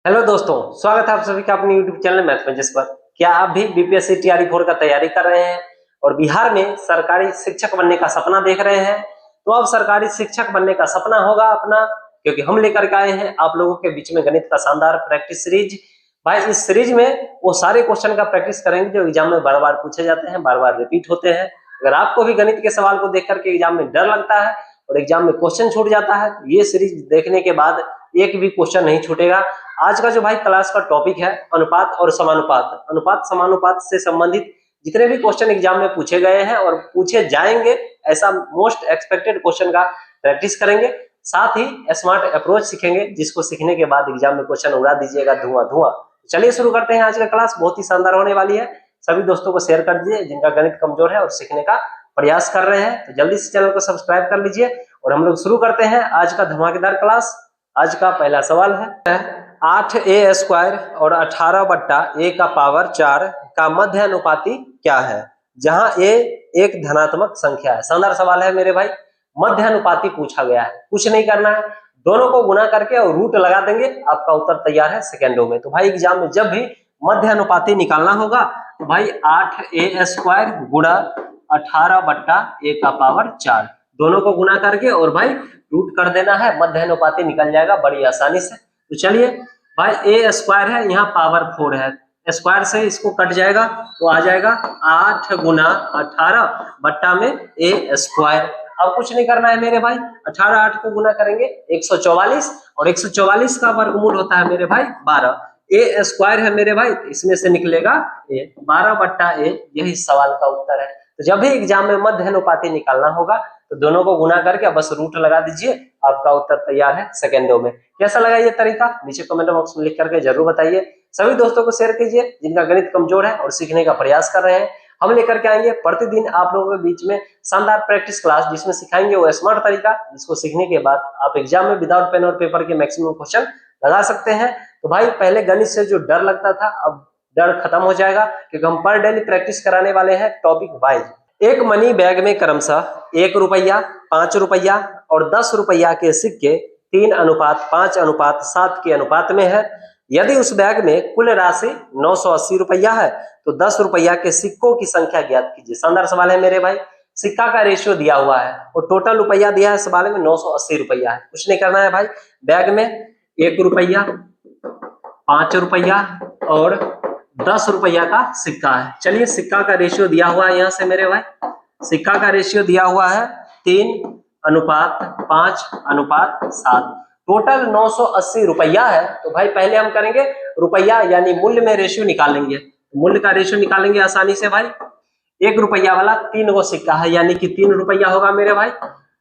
Hello दोस्तों, स्वागत है आप सभी का अपने यूट्यूब चैनल मैथ में। जिस पर क्या आप भी बीपीएससी टीआरई 4 का तैयारी कर रहे हैं और बिहार में सरकारी शिक्षक बनने का सपना देख रहे हैं, तो अब सरकारी शिक्षक बनने का सपना होगा अपना, क्योंकि हम लेकर के आए हैं आप लोगों के बीच में गणित का शानदार प्रैक्टिस सीरीज। भाई इस सीरीज में वो सारे क्वेश्चन का प्रैक्टिस करेंगे जो एग्जाम में बार बार पूछे जाते हैं, बार बार रिपीट होते हैं। अगर आपको भी गणित के सवाल को देख करके एग्जाम में डर लगता है और एग्जाम में क्वेश्चन छूट जाता है, तो ये सीरीज देखने के बाद एक भी क्वेश्चन नहीं छूटेगा। आज का जो भाई क्लास का टॉपिक है अनुपात और समानुपात। अनुपात समानुपात से संबंधित जितने भी क्वेश्चन एग्जाम में पूछे गए हैं और पूछे जाएंगे, ऐसा मोस्ट एक्सपेक्टेड क्वेश्चन का प्रैक्टिस करेंगे। साथ ही स्मार्ट अप्रोच सीखेंगे, जिसको सीखने के बाद एग्जाम में क्वेश्चन उड़ा दीजिएगा धुआं धुआं। चलिए शुरू करते हैं। आज का क्लास बहुत ही शानदार होने वाली है। सभी दोस्तों को शेयर कर दीजिए जिनका गणित कमजोर है और सीखने का प्रयास कर रहे हैं, तो जल्दी से चैनल को सब्सक्राइब कर लीजिए और हम लोग शुरू करते हैं आज का धमाकेदार क्लास। आज का पहला सवाल है 8a स्क्वायर और 18/a का पावर 4 का मध्य अनुपाती क्या है, जहां a एक धनात्मक संख्या है। शानदार सवाल है मेरे भाई। मध्य अनुपाती पूछा गया है, कुछ नहीं करना है, दोनों को गुना करके और रूट लगा देंगे, आपका उत्तर तैयार है सेकेंडों में। तो भाई एग्जाम में जब भी मध्य अनुपाती निकालना होगा तो भाई 8a स्क्वायर गुणा 18/a का पावर 4 दोनों को गुना करके और भाई रूट कर देना है, मध्य अनुपाती निकल जाएगा बड़ी आसानी से। तो चलिए भाई a स्क्वायर है, यहाँ पावर 4 है, स्क्वायर से इसको कट जाएगा तो आ जाएगा 8 गुना 18 बट्टा में a स्क्वायर। अब कुछ नहीं करना है मेरे भाई, 18 8 को गुना करेंगे 144 और 144 का वर्गमूल होता है मेरे भाई 12। a स्क्वायर है मेरे भाई, इसमें से निकलेगा a, 12/a, यही सवाल का उत्तर है। तो जब भी एग्जाम में मध्य अनुपाती निकालना होगा तो दोनों को गुना करके बस रूट लगा दीजिए, आपका उत्तर तैयार है सेकेंडों में। कैसा लगा ये तरीका, नीचे कमेंट बॉक्स में लिख करके जरूर बताइए। सभी दोस्तों को शेयर कीजिए जिनका गणित कमजोर है और सीखने का प्रयास कर रहे हैं। हम लेकर के आएंगे प्रतिदिन आप लोगों के बीच में शानदार प्रैक्टिस क्लास, जिसमें सिखाएंगे वो स्मार्ट तरीका, जिसको सीखने के बाद आप एग्जाम में विदाउट पेन और पेपर के मैक्सिमम क्वेश्चन लगा सकते हैं। तो भाई पहले गणित से जो डर लगता था, अब डर खत्म हो जाएगा, क्योंकि हम पर डेली प्रैक्टिस कराने वाले हैं टॉपिक वाइज। एक मनी बैग में क्रमशः 1 रुपया, 5 रुपया और 10 रुपया के सिक्के 3:5:7 के अनुपात में है। यदि उस बैग में कुल राशि 980 रुपया है तो 10 रुपया के सिक्कों की संख्या ज्ञात कीजिए। शानदार सवाल है मेरे भाई। सिक्का का रेशियो दिया हुआ है और टोटल रुपया दिया है सवाल में 980 रुपया है। कुछ नहीं करना है भाई, बैग में 1 रुपया, 5 रुपया और 10 रुपया का सिक्का है। चलिए सिक्का का रेशियो दिया हुआ है यहाँ से मेरे भाई, सिक्का का रेशियो दिया हुआ है 3:5:7। टोटल 980 रुपया है। तो भाई पहले हम करेंगे रुपया यानी मूल्य में रेशियो निकालेंगे। मूल्य का रेशियो निकालेंगे आसानी से भाई। 1 रुपया वाला 3 गो सिक्का है यानी कि 3 रुपया होगा मेरे भाई।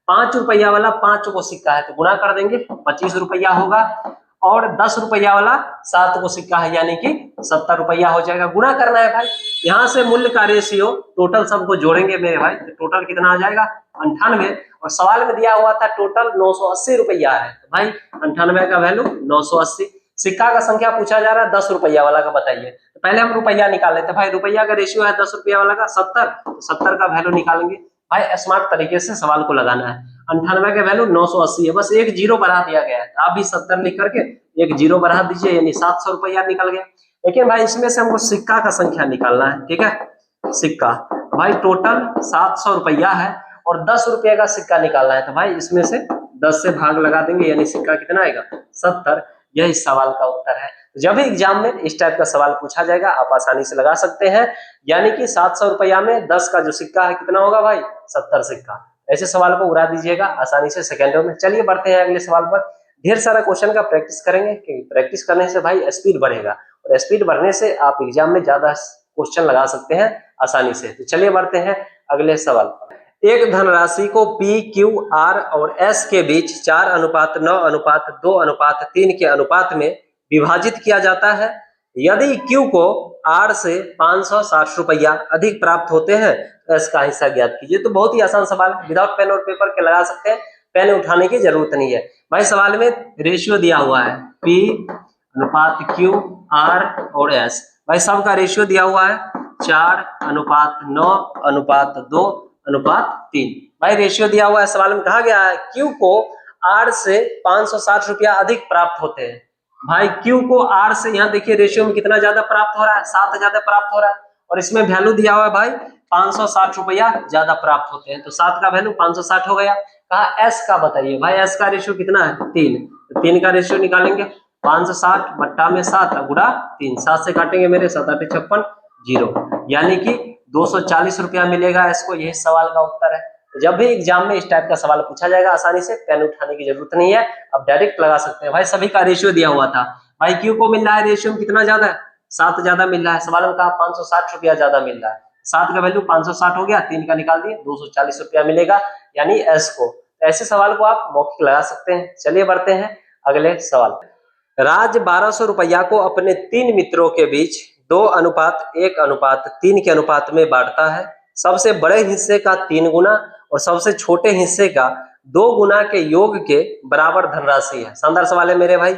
5 रुपया वाला 5 गो सिक्का है तो गुणा कर देंगे 25 रुपया होगा। और 10 रुपया वाला 7 गो सिक्का है यानी कि 70 रुपया हो जाएगा। गुणा करना है भाई, यहाँ से मूल्य का रेशियो टोटल सबको जोड़ेंगे मेरे भाई, तो टोटल कितना आ जाएगा 98। और सवाल में दिया हुआ था टोटल 980 रुपया है, तो भाई 98 का वैल्यू 980। सिक्का का संख्या पूछा जा रहा है 10 रुपया वाला का बताइए, तो पहले हम रुपया निकाल लेते हैं भाई। रुपया का रेशियो है 10 रुपया वाला का 70, तो 70 का वैल्यू निकालेंगे भाई। स्मार्ट तरीके से सवाल को लगाना है। 98 का वैल्यू 980 है, बस एक जीरो बढ़ा दिया गया है। आप भी 70 लिख करके एक जीरो बढ़ा दीजिए यानी 700 रुपया निकल गया। लेकिन भाई इसमें से हमको सिक्का का संख्या निकालना है, ठीक है। सिक्का भाई टोटल 700 रुपया है और 10 रुपये का सिक्का निकालना है, तो भाई इसमें से 10 से भाग लगा देंगे यानी सिक्का कितना आएगा 70। यही सवाल का उत्तर है। जब भी एग्जाम में इस टाइप का सवाल पूछा जाएगा आप आसानी से लगा सकते हैं, यानी कि 700 रुपया में 10 का जो सिक्का है कितना होगा भाई 70 सिक्का। ऐसे सवाल को उड़ा दीजिएगा आसानी से सेकेंडों में। चलिए बढ़ते हैं अगले सवाल पर। ढेर सारा क्वेश्चन का प्रैक्टिस करेंगे, क्योंकि प्रैक्टिस करने से भाई स्पीड बढ़ेगा और स्पीड बढ़ने से आप एग्जाम में ज्यादा क्वेश्चन लगा सकते हैं आसानी से। तो चलिए बढ़ते हैं अगले सवाल पर। एक धनराशि को P, Q, R और S के बीच 4:9:2:3 के अनुपात में विभाजित किया जाता है। यदि Q को R से 560 रुपया अधिक प्राप्त होते हैं तो S का हिस्सा ज्ञात कीजिए। तो बहुत ही आसान सवाल, विदाउट पेन और पेपर के लगा सकते हैं, पेन उठाने की जरूरत नहीं है भाई। सवाल में रेशियो दिया हुआ है P:Q, R और S, भाई सबका रेशियो दिया हुआ है 4:9:2:3। भाई रेशियो दिया हुआ है, सवाल में कहा गया है Q को R से 560 रुपया अधिक प्राप्त होते हैं। भाई क्यू को आर से यहाँ देखिए रेशियो में कितना ज्यादा प्राप्त हो रहा है, 7 ज्यादा प्राप्त हो रहा है, और इसमें वैल्यू दिया हुआ है भाई 560 रुपया ज्यादा प्राप्त होते हैं, तो 7 का वैल्यू 560 हो गया। कहा एस का बताइए, भाई एस का रेशियो कितना है 3, तो 3 का रेशियो निकालेंगे 560 बट्टा में 7 गुणा 3, 7 से काटेंगे मेरे 7 8 56 0, यानी कि 240 रुपया मिलेगा इसको। यही सवाल का उत्तर है। तो जब भी एग्जाम में इस टाइप का सवाल पूछा जाएगा आसानी से पेन उठाने की जरूरत नहीं है, अब डायरेक्ट लगा सकते हैं। भाई सभी का रेशियो दिया हुआ था, भाई क्यू को मिल रहा है रेशियो में कितना ज्यादा है, 7 ज्यादा मिल रहा है, सवाल में कहा 560 रुपया ज्यादा मिल रहा है, 7 का वैल्यू 560 हो गया, 3 का निकाल दिए 240 रुपया मिलेगा, यानी एस को। ऐसे सवाल को आप मौखिक लगा सकते हैं। चलिए बढ़ते हैं अगले सवाल। राज 1200 रुपया को अपने 3 मित्रों के बीच 2:1:3 के अनुपात में बांटता है। सबसे बड़े हिस्से का 3 गुना और सबसे छोटे हिस्से का 2 गुना के योग के बराबर धनराशि है। शानदार सवाल है मेरे भाई।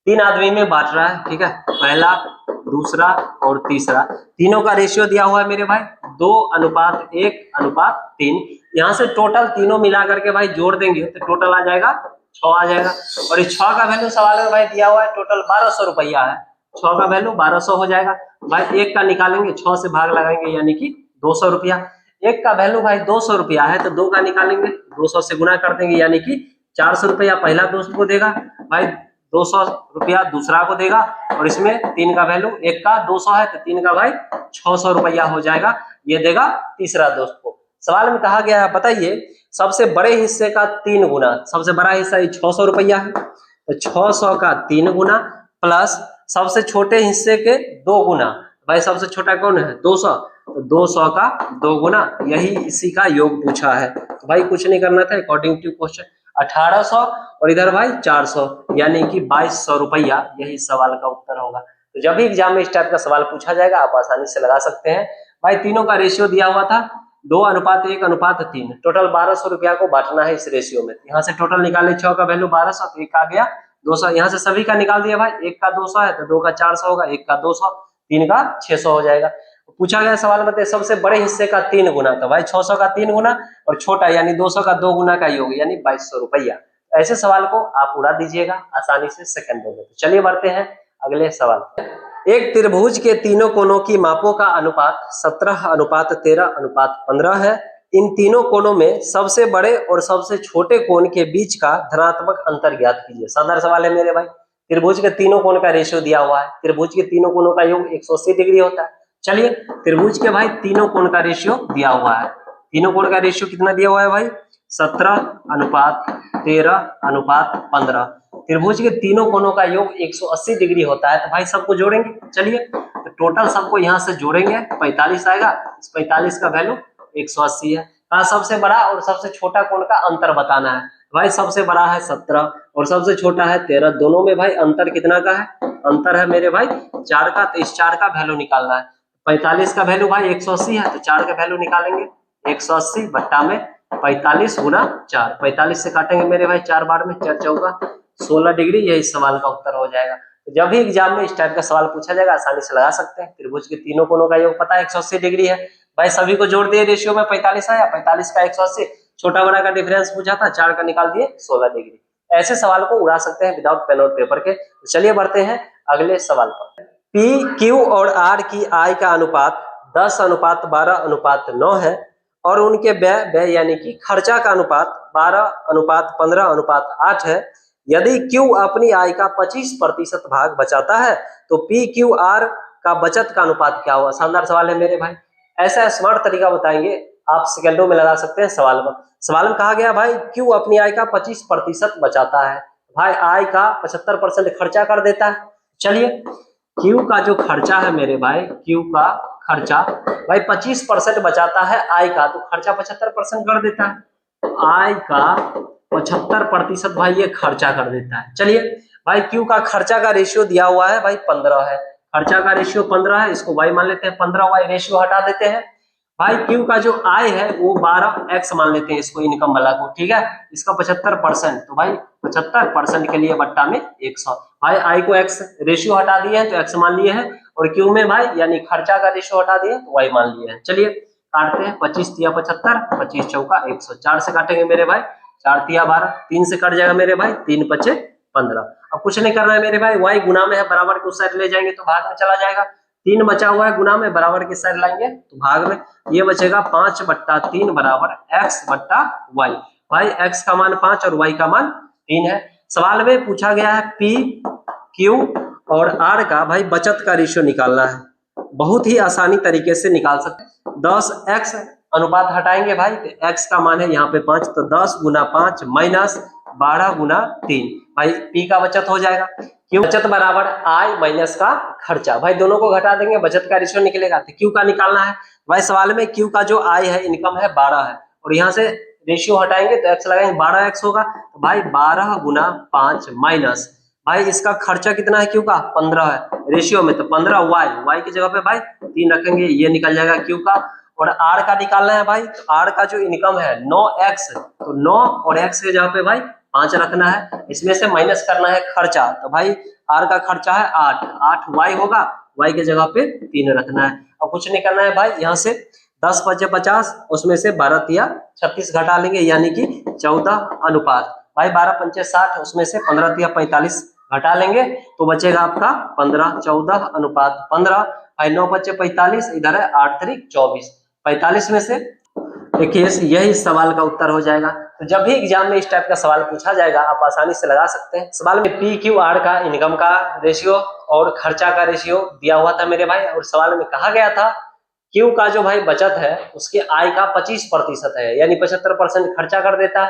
3 आदमी में बांट रहा है, ठीक है, पहला, दूसरा और तीसरा, तीनों का रेशियो दिया हुआ है मेरे भाई 2:1:3। यहाँ से टोटल तीनों मिला करके भाई जोड़ देंगे तो टोटल आ जाएगा 6 आ जाएगा, और इस 6 का वैल्यू सवाल में भाई दिया हुआ है टोटल 1200 रुपया है, 6 का वैल्यू 1200 हो जाएगा। भाई 1 का निकालेंगे, 6 से भाग लगाएंगे यानी कि 200 रुपया। 1 का वैल्यू भाई 200 रुपया है तो 2 का निकालेंगे, 200 से गुना कर देंगे यानी कि 400 रुपया पहला दोस्त को देगा, भाई 200 रुपया दूसरा को देगा, और इसमें 3 का वैल्यू, 1 का 200 है तो 3 का भाई 600 रुपया हो जाएगा, ये देगा तीसरा दोस्त को। सवाल में कहा गया है बताइए सबसे बड़े हिस्से का 3 गुना, सबसे बड़ा हिस्सा 600 रुपया है तो 600 का 3 गुना प्लस सबसे छोटे हिस्से के 2 गुना, भाई सबसे छोटा कौन है 200, तो 200 का 2 गुना, यही इसी का योग पूछा है। तो भाई कुछ नहीं करना था, अकॉर्डिंग टू क्वेश्चन 1800 और इधर भाई 400 यानी कि 2200 रुपया, यही सवाल का उत्तर होगा। तो जब भी एग्जाम में इस टाइप का सवाल पूछा जाएगा आप आसानी से लगा सकते हैं। भाई तीनों का रेशियो दिया हुआ था 2:1:3, टोटल 1200 रुपया को बांटना है इस रेशियो में। यहाँ से टोटल निकाले, 6 का वैल्यू 1200 तो 1 आ गया 200, यहाँ से सभी का निकाल दिया भाई, 1 का 200 है तो 2 का 400 होगा, 1 का 200, 3 का 600 हो जाएगा। पूछा गया सवाल में सबसे बड़े हिस्से का 3 गुना, तो भाई 600 का 3 गुना और छोटा यानी 200 का 2 गुना का योग यानी 2200 रुपया। ऐसे सवाल को आप उड़ा दीजिएगा आसानी से सेकंडों में। तो चलिए बढ़ते हैं अगले सवाल। एक त्रिभुज के तीनों कोनों की मापों का अनुपात 17:13:15 है। इन तीनों कोनों में सबसे बड़े और सबसे छोटे कोण के बीच का धनात्मक अंतर ज्ञात कीजिए। शानदार सवाल है मेरे भाई। त्रिभुज के तीनों कोण का रेशियो दिया हुआ है, त्रिभुज के तीनों कोनों का योग 180 डिग्री होता है। चलिए त्रिभुज के भाई तीनों कोण का रेशियो दिया हुआ है, तीनों कोण का रेशियो कितना दिया हुआ है भाई 17:13:15। त्रिभुज के तीनों कोनों का योग 180 डिग्री होता है, तो भाई सबको जोड़ेंगे। चलिए तो टोटल सबको यहाँ से जोड़ेंगे 45 आएगा, इस 45 का वैल्यू 180 है। कहा सबसे बड़ा और सबसे छोटा कोण का अंतर बताना है। भाई सबसे बड़ा है 17 और सबसे छोटा है 13, दोनों में भाई अंतर कितना का है, अंतर है मेरे भाई 4 का, तो इस 4 का वैल्यू निकालना है। 45 का वैल्यू भाई 180 है तो 4 का वैल्यू निकालेंगे, 180 बट्टा में 45 गुना 4, 45 से काटेंगे मेरे भाई 4 बार में, 4 चौका 16 डिग्री, यही सवाल का उत्तर हो जाएगा। तो जब भी एग्जाम में इस टाइप का सवाल पूछा जाएगा आसानी से लगा सकते हैं। त्रिभुज के तीनों कोनों का योग पता है 180 डिग्री है, भाई सभी को जोड़ दिए, रेशियो में 45 आया, 45 का 180, छोटा बड़ा का डिफरेंस पूछा था, 4 का निकाल दिए 16 डिग्री। ऐसे सवाल को उड़ा सकते हैं विदाउट पेन और पेपर के। तो चलिए बढ़ते हैं अगले सवाल पर। पी, क्यू और आर की आय का अनुपात 10:12:9 है और उनके व्यय यानी कि खर्चा का अनुपात 12:15:8 है। यदि क्यू अपनी आय का 25% भाग बचाता है तो पी क्यू आर का बचत का अनुपात क्या होगा। शानदार सवाल है मेरे भाई। ऐसा स्मार्ट तरीका बताएंगे, आप सेकंडों में लगा सकते हैं सवाल में। सवाल में कहा गया भाई क्यू अपनी आय का 25% बचाता है, भाई आय का 75% खर्चा कर देता है। चलिए क्यू का जो खर्चा है मेरे भाई, क्यू का खर्चा भाई 25% बचाता है आय का, तो खर्चा 75% कर देता है, तो आय का 75% भाई ये खर्चा कर देता है। चलिए भाई क्यू का खर्चा का रेशियो दिया हुआ है भाई 15 है, खर्चा का रेशियो 15 है, इसको वाई मान लेते हैं, 15 वाई रेशियो हटा देते हैं। भाई क्यू का जो आय है वो 12x मान लेते हैं इसको, इनकम वाला को, ठीक है, इसका 75%, तो भाई 75% के लिए बट्टा में 100। भाई आय को x रेशियो हटा दिए हैं तो x मान लिए हैं, और क्यू में भाई यानी खर्चा का रेशियो हटा दिए तो y मान लिए हैं। चलिए काटते हैं, 25 तिया 75, 25 चौका 100, 4 से काटेंगे मेरे भाई, 4 तिया 12, 3 से कट जाएगा मेरे भाई, 3 पचे 15। अब कुछ नहीं करना है मेरे भाई, y गुना में है, बराबर के उस साइड ले जाएंगे तो भाग में चला जाएगा। 3 बचा हुआ है गुना में, बराबर की साइड लाएंगे तो भाग में, ये बचेगा 5/3 बराबर x/y। भाई x का मान 5 और y का मान 3 है। सवाल में पूछा गया है P, Q और R का भाई बचत का रेशियो निकालना है। बहुत ही आसानी तरीके से निकाल सकते हैं। 10x अनुपात हटाएंगे भाई तो x का मान है यहाँ पे 5, तो 10 गुना 5 माइनस 12 गुना 3, भाई P का बचत हो जाएगा। Q बचत बराबर I माइनस का खर्चा, भाई दोनों को घटा देंगे, बचत का रेशियो निकलेगा। तो Q का निकालना है भाई, सवाल में Q का जो I है, इनकम है 12 है, और यहाँ से रेशियो हटाएंगे तो x लगाएंगे, 12x होगा, तो भाई 12 गुना 5 माइनस, भाई इसका खर्चा कितना है Q का 15 है, रेशियो में तो 15y की जगह पे भाई 3 रखेंगे, ये निकल जाएगा Q का। और R का निकालना है भाई, तो R का जो इनकम है 9x, तो 9 और x के जगह पे भाई 5 रखना है, इसमें से माइनस करना है खर्चा, तो भाई R का खर्चा है 8y होगा, y के जगह पे 3 रखना है। अब कुछ नहीं करना है भाई, यहाँ से 10 बचे 50, उसमें से 12 या 36 घटा लेंगे, यानी कि 14 अनुपात, भाई 12 पंचे 60, उसमें से 15 या 45 घटा लेंगे तो बचेगा आपका 15, 14 अनुपात 15, भाई 9 बचे 45, इधर है 8 3 24, 45 में से 21, यही सवाल का उत्तर हो जाएगा। तो जब भी एग्जाम में इस टाइप का सवाल पूछा जाएगा आप आसानी से लगा सकते हैं। सवाल में पी क्यू आर का इनकम का रेशियो और खर्चा का रेशियो दिया हुआ था मेरे भाई, और सवाल में कहा गया था क्यू का जो भाई बचत है उसके आय का 25% है, यानी 75% खर्चा कर देता है।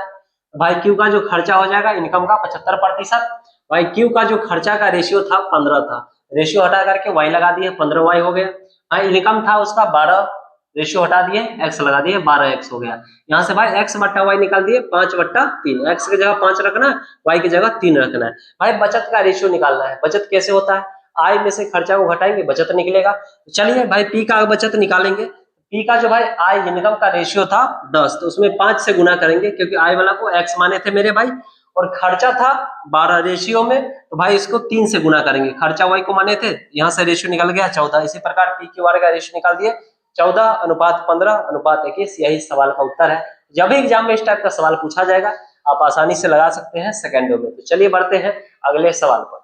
भाई क्यू का जो खर्चा हो जाएगा इनकम का 75%, भाई क्यू का जो खर्चा का रेशियो था 15 था, रेशियो हटा करके वाई लगा दिए, 15y हो गया। भाई इनकम था उसका 12, रेशियो हटा दिए, x लगा दिए, 12x हो गया। यहाँ से भाई x बट्टा y निकाल दिए, 5/3, x की जगह 5 रखना है, y की जगह 3 रखना है। भाई बचत का रेशियो निकालना है, बचत कैसे होता है, आय में से खर्चा को घटाएंगे बचत निकलेगा। तो चलिए भाई p का बचत निकालेंगे। p का जो भाई आय इनकम का रेशियो था 10, तो उसमें 5 से गुना करेंगे, क्योंकि आय वाला को x माने थे मेरे भाई, और खर्चा था 12 रेशियो में, तो भाई इसको 3 से गुना करेंगे, खर्चा y को माने थे, यहाँ से रेशियो निकल गया 14। इसी प्रकार पी क्यू आर का रेशियो निकाल दिए 14:15:21, यही सवाल का उत्तर है। जब भी एग्जाम में इस टाइप का सवाल पूछा जाएगा आप आसानी से लगा सकते हैं सेकेंडों में। तो चलिए बढ़ते हैं अगले सवाल पर।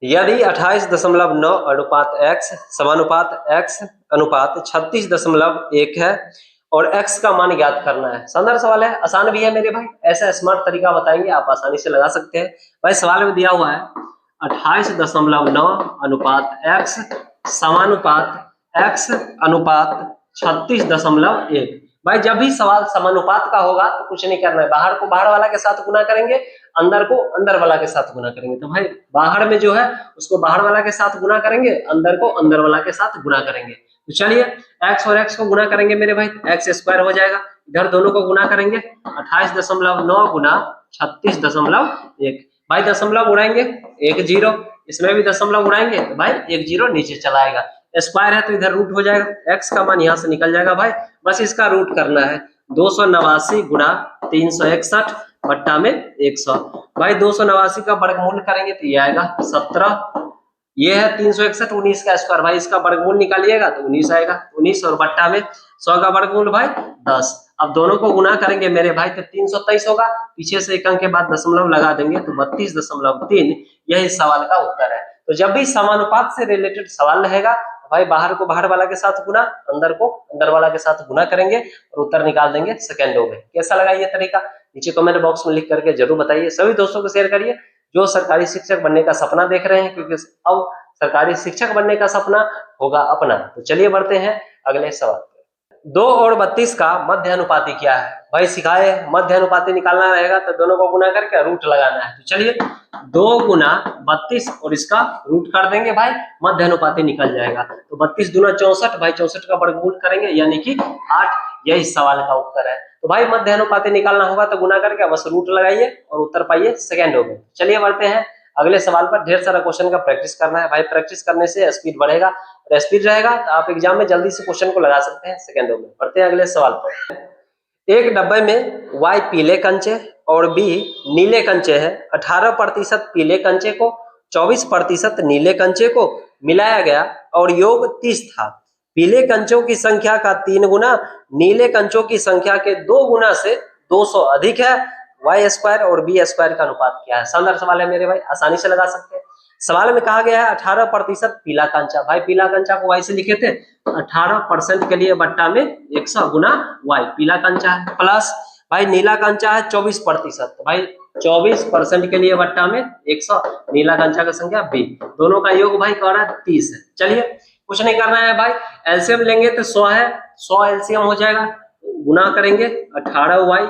यदि 28.9 अनुपात x समानुपात x अनुपात 36.1 है और x का मान ज्ञात करना है। शानदार सवाल है, आसान भी है मेरे भाई, ऐसा स्मार्ट तरीका बताएंगे आप आसानी से लगा सकते हैं। भाई सवाल में दिया हुआ है 28.9 अनुपात x समानुपात x अनुपात 36.1। भाई जब भी सवाल समानुपात का होगा तो कुछ नहीं करना है, बाहर को बाहर वाला के साथ गुना करेंगे, अंदर को अंदर वाला के साथ गुना करेंगे। तो भाई बाहर में जो है उसको बाहर वाला के साथ गुना करेंगे, अंदर को अंदर वाला के साथ गुना करेंगे। तो चलिए x और x को गुना करेंगे मेरे भाई, x स्क्वायर हो जाएगा, इधर दोनों को गुना करेंगे, 28.9 गुना 36.1। भाई दशमलव उड़ाएंगे, 1 0, इसमें भी दशमलव उड़ाएंगे तो भाई 1 0 नीचे चला आएगा, स्क्वायर है तो इधर रूट हो जाएगा, x का मान यहाँ से निकल जाएगा भाई, बस इसका रूट करना है। 289 गुना 361 बट्टा में 100। भाई 289 का वर्गमूल करेंगे तो ये आएगा 17, ये है 361, 19 का स्क्वायर, भाई इसका वर्गमूल निकालिएगा तो 19 आएगा, 19 और बट्टा में 100 का वर्गमूल भाई 10। अब दोनों को गुना करेंगे मेरे भाई तो 323 होगा, पीछे से एक अंक के बाद दशमलव लगा देंगे तो 32.3, यही सवाल का उत्तर है। तो जब भी समानुपात से रिलेटेड सवाल रहेगा भाई बाहर को बाहर वाला के साथ गुना, अंदर को अंदर वाला के साथ गुना करेंगे और उत्तर निकाल देंगे सेकेंडों में। कैसा लगा ये तरीका, नीचे कमेंट बॉक्स में लिख करके जरूर बताइए। सभी दोस्तों को शेयर करिए जो सरकारी शिक्षक बनने का सपना देख रहे हैं, क्योंकि अब सरकारी शिक्षक बनने का सपना होगा अपना। तो चलिए बढ़ते हैं अगले सवाल। 2 और 32 का मध्य अनुपाती क्या है। भाई सिखाए मध्य अनुपाती निकालना रहेगा तो दोनों को गुना करके रूट लगाना है। तो चलिए 2 गुना 32 और इसका रूट कर देंगे भाई, मध्य अनुपाती निकल जाएगा। तो 32 दूना 64, भाई 64 का वर्गमूल करेंगे यानी कि 8, यही सवाल का उत्तर है। तो भाई मध्य अनुपाती निकालना होगा तो गुना करके बस रूट लगाइए और उत्तर पाइए सेकेंडों में। चलिए बढ़ते हैं अगले सवाल पर। ढेर सारा क्वेश्चन का प्रैक्टिस करना है भाई, प्रैक्टिस करने से स्पीड बढ़ेगा, और स्पीड रहेगा तो आप एग्जाम में जल्दी से क्वेश्चन को लगा सकते हैं सेकेंडों में। बढ़ते हैं अगले सवाल पर। एक डब्बे में Y पीले कंचे और B नीले कंचे है। 18% पीले कंचे को 24% नीले कंचे को मिलाया गया और योग 30 था। पीले कंचों की संख्या का 3 गुना नीले कंचों की संख्या के 2 गुना से 200 अधिक है। वाई स्क्वायर और बी स्क्वायर का अनुपात क्या है। शानदार सवाल है मेरे भाई, आसानी से लगा सकते हैं। सवाल में कहा गया है 18% पीला कंचा। भाई पीला कंचा को वाई से लिखे थे, 18% के लिए बट्टा में 100 गुना वाई पीला कंचा है, प्लस भाई नीला कंचा है 24%। भाई 24% के लिए बट्टा में 100 नीला कंचा का संख्या बी, दोनों का योग भाई कह रहा है 30 है। चलिए कुछ नहीं करना है भाई, एलसीएम लेंगे तो 100 है, 100 एलसीएम हो जाएगा, गुना करेंगे 18y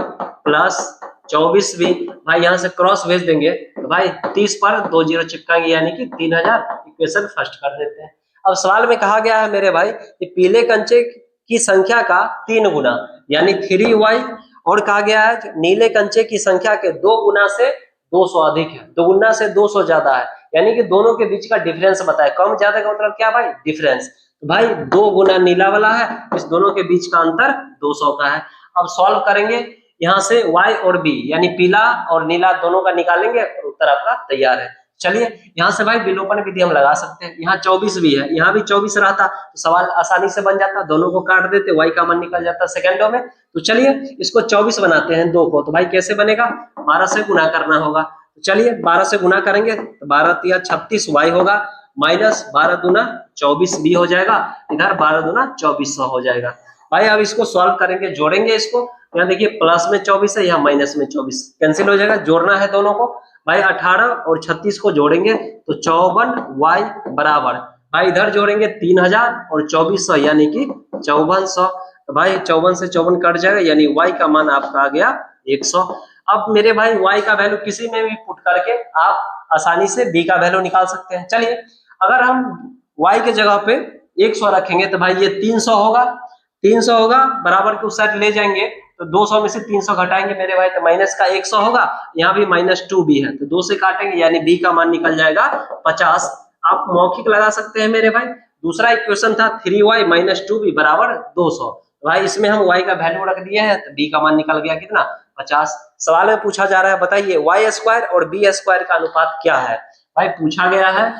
प्लस 24 भी, भाई यहाँ से क्रॉस भेज देंगे तो भाई 30 पर 2 जीरो चिपकाएंगे यानी कि 3000, इक्वेशन फर्स्ट कर देते हैं। अब सवाल में कहा गया है मेरे भाई कि पीले कंचे की संख्या का 3 गुना यानी 3y, और कहा गया है नीले कंचे की संख्या के 2 गुना से 200 अधिक है, 2 गुना से 200 ज्यादा है, यानी कि दोनों के बीच का डिफरेंस बताए। कम ज्यादा का मतलब क्या भाई, डिफरेंस। तो भाई 2 गुना नीला वाला है, इस दोनों के बीच का अंतर 200 का है। अब सॉल्व करेंगे, यहाँ से y और b यानी पीला और नीला दोनों का निकालेंगे और उत्तर आपका तैयार है। चलिए यहाँ से भाई विलोपन विधि हम लगा सकते हैं, यहाँ 24 भी है, यहाँ भी 24 रहता तो सवाल आसानी से बन जाता, दोनों को काट देते, y का मान निकल जाता सेकंडों में। तो चलिए इसको 24 बनाते हैं 2 को, तो भाई कैसे बनेगा, 12 से गुना करना होगा। तो चलिए 12 से गुना करेंगे तो 12 तिया 36 y होगा, माइनस 12 दूना 24 b हो जाएगा, इधर 12 दूना 2400 हो जाएगा। भाई अब इसको सॉल्व करेंगे, जोड़ेंगे इसको, यहाँ देखिए प्लस में 24 है, यहाँ माइनस में 24 कैंसिल हो जाएगा, जोड़ना है दोनों को। भाई 18 और 36 को जोड़ेंगे तो 54y बराबर, भाई इधर जोड़ेंगे 3000 और 2400 यानी कि 5400। तो भाई 54 से 54 कट जाएगा यानी y का मान आपका आ गया 100। अब मेरे भाई y का वैल्यू किसी में भी पुट करके आप आसानी से b का वैल्यू निकाल सकते हैं। चलिए अगर हम y के जगह पे 100 रखेंगे तो भाई ये 300 होगा, 300 होगा, बराबर के उस साइड ले जाएंगे तो 200 में से 300 घटाएंगे मेरे भाई तो माइनस का 100 होगा, यहाँ भी -2 भी है तो 2 से काटेंगे यानी b का मान निकल जाएगा 50। आप मौखिक लगा सकते हैं मेरे भाई। दूसरा इक्वेशन था 3y - 2b बराबर 200, भाई इसमें हम y का वैल्यू रख दिए हैं तो b का मान निकल गया कितना 50। सवाल में पूछा जा रहा है बताइए y स्क्वायर और b स्क्वायर का अनुपात क्या है। भाई पूछा गया है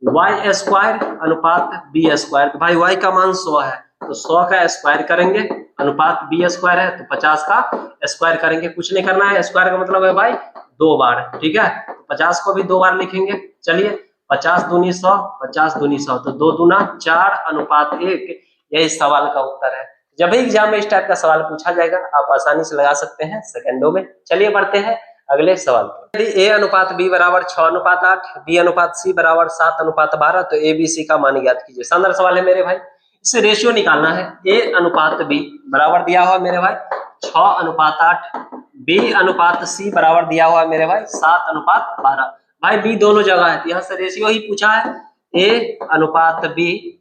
y स्क्वायर अनुपात b स्क्वायर, भाई y का मान 100 है तो 100 का स्क्वायर करेंगे, अनुपात b स्क्वायर है तो 50 का स्क्वायर करेंगे। कुछ नहीं करना है, स्क्वायर का मतलब है भाई 2 बार, ठीक है, 50 को भी 2 बार लिखेंगे। चलिए 50 दूनी 100, 50 दूनी 100 तो 2 दूना 4 अनुपात 1, यही सवाल का उत्तर है। जब भी एग्जाम में इस टाइप का सवाल पूछा जाएगा आप आसानी से लगा सकते हैं सेकंडों में। चलिए बढ़ते हैं अगले सवाल पर। यदि a अनुपात b बराबर 6:8, b अनुपात c बराबर 7:12 तो a b c का मान ज्ञात कीजिए। शानदार सवाल है मेरे भाई, इससे रेशियो निकालना है। a अनुपात b बराबर दिया हुआ मेरे भाई 6:8, b अनुपात c बराबर दिया हुआ मेरे भाई 7:12। भाई b दोनों जगह है तो यहाँ से रेशियो ही पूछा है, a अनुपात b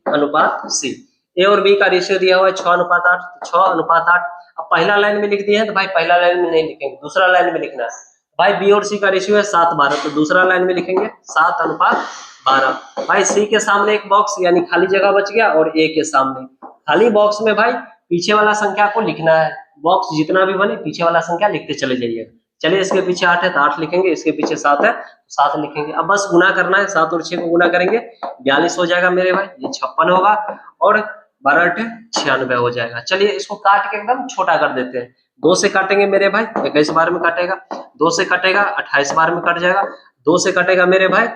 अनुपात c, a और b का रेशियो दिया हुआ है 6:8, 6:8। अब पहला लाइन में लिख दिए हैं तो भाई पहला लाइन में नहीं लिखेंगे, दूसरा लाइन में लिखना है। भाई b और c का रेशियो है 7:12 तो दूसरा लाइन में लिखेंगे 7:12। भाई c के सामने एक बॉक्स यानी खाली जगह बच गया और a के सामने खाली बॉक्स में भाई पीछे वाला संख्या को लिखना है, बॉक्स जितना भी बने पीछे वाला संख्या लिखते चले जाइए। चलिए इसके पीछे 8 है तो 8 लिखेंगे, इसके पीछे 7 है तो 7 लिखेंगे। अब बस गुना करना है, 7 और 6 को गुना करेंगे 42 हो जाएगा मेरे भाई, ये 56 होगा और 12 96 हो जाएगा। चलिए इसको काट के एकदम छोटा कर देते हैं, 2 से काटेंगे मेरे भाई 21 बार में काटेगा, 2 से कटेगा 28 बार में कट जाएगा, 2 से कटेगा मेरे भाई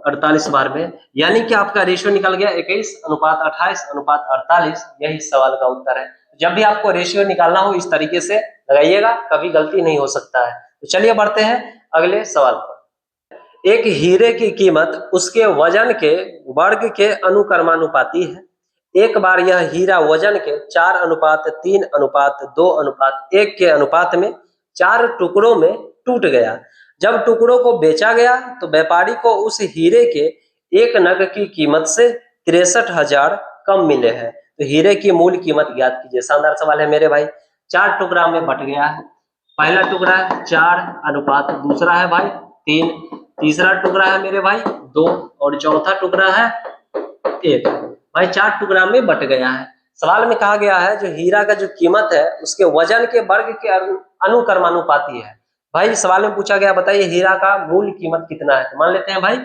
48 बार में, यानी कि आपका रेशियो निकल गया 21:28:48। यही सवाल का उत्तर है। जब भी आपको रेशियो निकालना हो इस तरीके से लगाइएगा, कभी गलती नहीं हो सकता है। तो चलिए बढ़ते हैं अगले सवाल पर। एक हीरे की कीमत उसके वजन के वर्ग के अनुक्रमानुपाती है। एक बार यह हीरा वजन के 4:3:2:1 के अनुपात में 4 टुकड़ों में टूट गया। जब टुकड़ों को बेचा गया तो व्यापारी को उस हीरे के एक नग की कीमत से 63,000 कम मिले हैं। तो हीरे की मूल कीमत ज्ञात कीजिए। शानदार सवाल है मेरे भाई। 4 टुकड़ा में बट गया है, पहला टुकड़ा है 4 अनुपात, दूसरा है भाई 3, तीसरा टुकड़ा है मेरे भाई 2 और चौथा टुकड़ा है 1। भाई 4 टुकड़ा में बट गया है। सवाल में कहा गया है जो हीरा का जो कीमत है उसके वजन के वर्ग के अनुक्रमानुपाती है। भाई सवाल में पूछा गया बताइए हीरा का मूल कीमत कितना है। तो मान लेते हैं भाई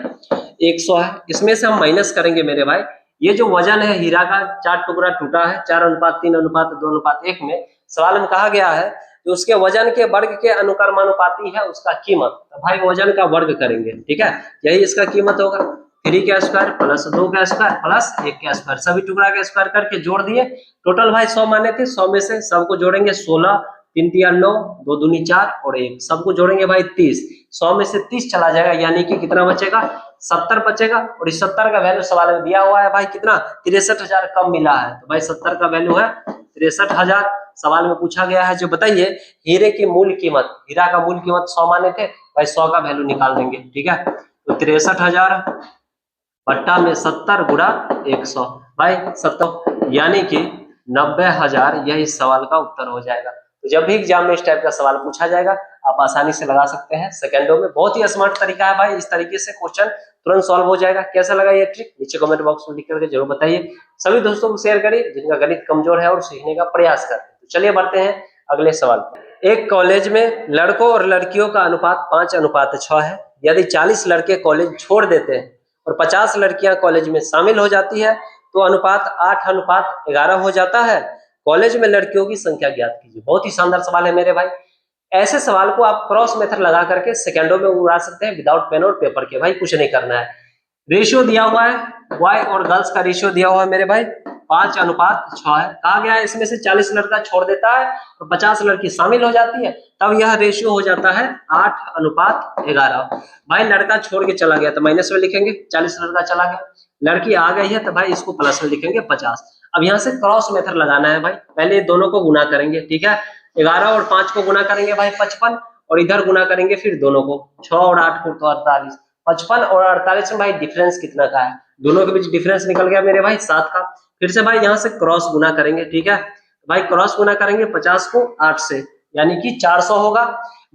100 है, इसमें से हम माइनस करेंगे मेरे भाई ये जो वजन है हीरा का 4 टुकड़ा टूटा है 4:3:2:1 में। सवाल में कहा गया है जो उसके वजन के वर्ग के अनुक्रमानुपाती है उसका कीमत, तो भाई वजन का वर्ग करेंगे, ठीक है, यही इसका कीमत होगा। 3 का स्क्वायर प्लस 2 का स्क्वायर प्लस 1 का स्क्वायर, सभी टुकड़ा का स्क्वायर करके जोड़ दिए। टोटल भाई 100 माने थे, 100 में से सबको जोड़ेंगे 16, 3 तिया 9, 2 दूनी 4 और 1, सबको जोड़ेंगे भाई 30। 100 में से 30 चला जाएगा, यानी कि कितना बचेगा, 70 बचेगा। और इस 70 का वैल्यू सवाल में दिया हुआ है भाई कितना, 63,000 कम मिला है, तो भाई 70 का वैल्यू है 63,000। सवाल में पूछा गया है जो बताइए हीरे की मूल कीमत, हीरा का मूल कीमत 100 माने थे, भाई 100 का वैल्यू निकाल देंगे, ठीक है। तो 63,000 बट्टा में 70 गुणा 100, भाई 70, यानी कि 90,000, यह इस सवाल का उत्तर हो जाएगा। तो जब भी एग्जाम में इस टाइप का सवाल पूछा जाएगा आप आसानी से लगा सकते हैं सेकंडों में। बहुत ही स्मार्ट तरीका है भाई, इस तरीके से क्वेश्चन तुरंत सॉल्व हो जाएगा। कैसा लगा ये ट्रिक नीचे कमेंट बॉक्स में लिख करके जरूर बताइए। सभी दोस्तों को शेयर करिए जिनका गणित कमजोर है और सीखने का प्रयास करते हैं। तो चलिए बढ़ते हैं अगले सवाल पर। एक कॉलेज में लड़कों और लड़कियों का अनुपात 5:6 है। यदि 40 लड़के कॉलेज छोड़ देते हैं और 50 लड़कियां कॉलेज में शामिल हो जाती है तो अनुपात 8:11 हो जाता है। कॉलेज में लड़कियों की संख्या ज्ञात कीजिए। बहुत ही शानदार सवाल है मेरे भाई। ऐसे सवाल को आप क्रॉस मेथड लगा करके सेकंडों में उड़ा सकते हैं विदाउट पेन और पेपर के। भाई कुछ नहीं करना है, रेशियो दिया हुआ है, बॉय और गर्ल्स का रेशियो दिया हुआ है मेरे भाई 5:6 है। कहा गया है इसमें से 40 लड़का छोड़ देता है और 50 लड़की शामिल हो जाती है, तब यह रेशियो हो जाता है 8:11। भाई लड़का छोड़ के चला गया तो माइनस में लिखेंगे, 40 लड़का चला गया, लड़की आ गई है तो भाई इसको प्लस में लिखेंगे 50। अब यहाँ से क्रॉस मेथड लगाना है भाई, पहले दोनों को गुना करेंगे, ठीक है। 11 और 5 को गुना करेंगे भाई 55, और इधर गुना करेंगे फिर दोनों को, 6 और 8 को तो 48। 55 और 48 में भाई डिफरेंस कितना का है, दोनों के बीच डिफरेंस निकल गया मेरे भाई 7 का। फिर से भाई यहाँ से क्रॉस गुना करेंगे, ठीक है। भाई क्रॉस गुना करेंगे 50 को 8 से, यानी कि 400 होगा।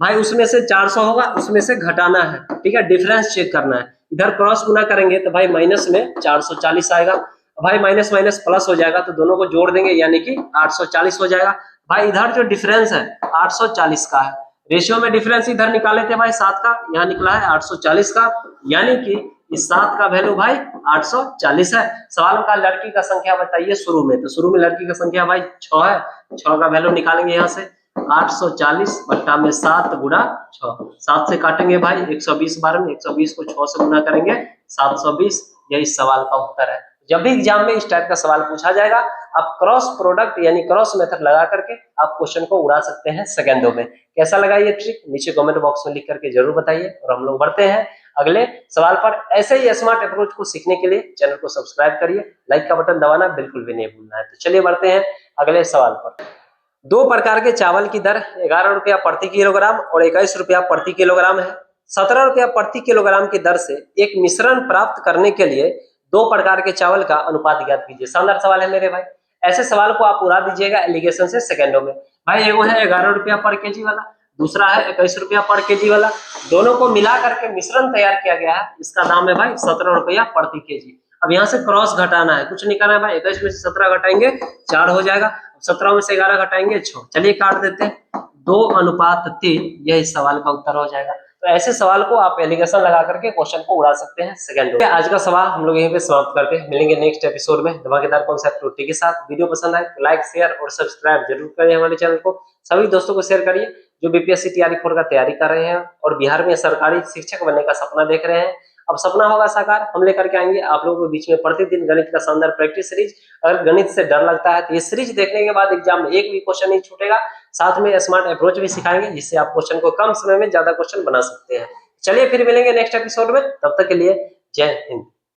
भाई उसमें से 400 होगा, उसमें से घटाना है, ठीक है, डिफरेंस चेक करना है। इधर क्रॉस गुना करेंगे तो भाई माइनस में 440 आएगा। भाई माइनस माइनस प्लस हो जाएगा तो दोनों को जोड़ देंगे, यानी कि 840 हो जाएगा। भाई इधर जो डिफरेंस है 840 का है, रेशियो में डिफरेंस इधर निकाले थे भाई 7 का, यहाँ निकला है 840 का, यानी कि इस 7 का वैल्यू भाई 840 है। सवाल का लड़की का संख्या बताइए शुरू में, तो शुरू में लड़की का संख्या भाई 6 है, 6 का वैल्यू निकालेंगे यहाँ से 840 बट्टा में 7 गुणा 6, 7 से काटेंगे भाई 120 बार में, 120 को 6 से गुना करेंगे 720, यही सवाल का उत्तर है। जब भी एग्जाम में इस टाइप का सवाल पूछा जाएगा आप क्रॉस प्रोडक्ट यानी क्रॉस मेथड लगा करके आप क्वेश्चन को उड़ा सकते हैं सेकंडों में। कैसा लगा ये ट्रिक नीचे कमेंट बॉक्स में लिख करके जरूर बताइए। और हम लोग बढ़ते हैं अगले सवाल पर। ऐसे ही स्मार्ट अप्रोच को सीखने के लिए चैनल को सब्सक्राइब करिए, लाइक का बटन दबाना बिल्कुल भी नहीं भूलना है। तो चलिए बढ़ते हैं अगले सवाल पर। 2 प्रकार के चावल की दर 11 रुपया प्रति किलोग्राम और 21 रुपया प्रति किलोग्राम है। 17 रुपया प्रति किलोग्राम की दर से एक मिश्रण प्राप्त करने के लिए 2 प्रकार के चावल का अनुपात ज्ञात कीजिए। शानदार सवाल है मेरे भाई। ऐसे सवाल को आप उड़ा दीजिएगा एलिगेशन से सेकंडों में। भाई एगो है 11 रुपया पर केजी वाला, दूसरा है 21 रुपया पर केजी वाला, दोनों को मिला करके मिश्रण तैयार किया गया है, इसका दाम है भाई 17 रुपया प्रति केजी। अब यहाँ से क्रॉस घटाना है, कुछ नहीं करना है भाई, 21 में से 17 घटाएंगे 4 हो जाएगा, 17 में से 11 घटाएंगे 6, चलिए काट देते हैं 2:3, यह इस सवाल का उत्तर हो जाएगा। तो ऐसे सवाल को आप एलिगेशन लगा करके क्वेश्चन को उड़ा सकते हैं सेकंडों में। आज का सवाल हम लोग यहीं पे समाप्त करते हैं, मिलेंगे नेक्स्ट एपिसोड में धमाकेदार कॉन्सेप्ट के साथ। वीडियो पसंद आए तो लाइक शेयर और सब्सक्राइब जरूर करिए हमारे चैनल को। सभी दोस्तों को शेयर करिए जो बीपीएससी तैयारी 4 का तैयारी कर रहे हैं और बिहार में सरकारी शिक्षक बनने का सपना देख रहे हैं। अब सपना होगा साकार, हम लेकर के आएंगे आप लोगों के बीच में प्रतिदिन गणित का शानदार प्रैक्टिस सीरीज। अगर गणित से डर लगता है तो ये सीरीज देखने के बाद एग्जाम में एक भी क्वेश्चन नहीं छूटेगा, साथ में स्मार्ट अप्रोच भी सिखाएंगे जिससे आप क्वेश्चन को कम समय में ज्यादा क्वेश्चन बना सकते हैं। चलिए फिर मिलेंगे नेक्स्ट एपिसोड में, तब तक के लिए जय हिंद।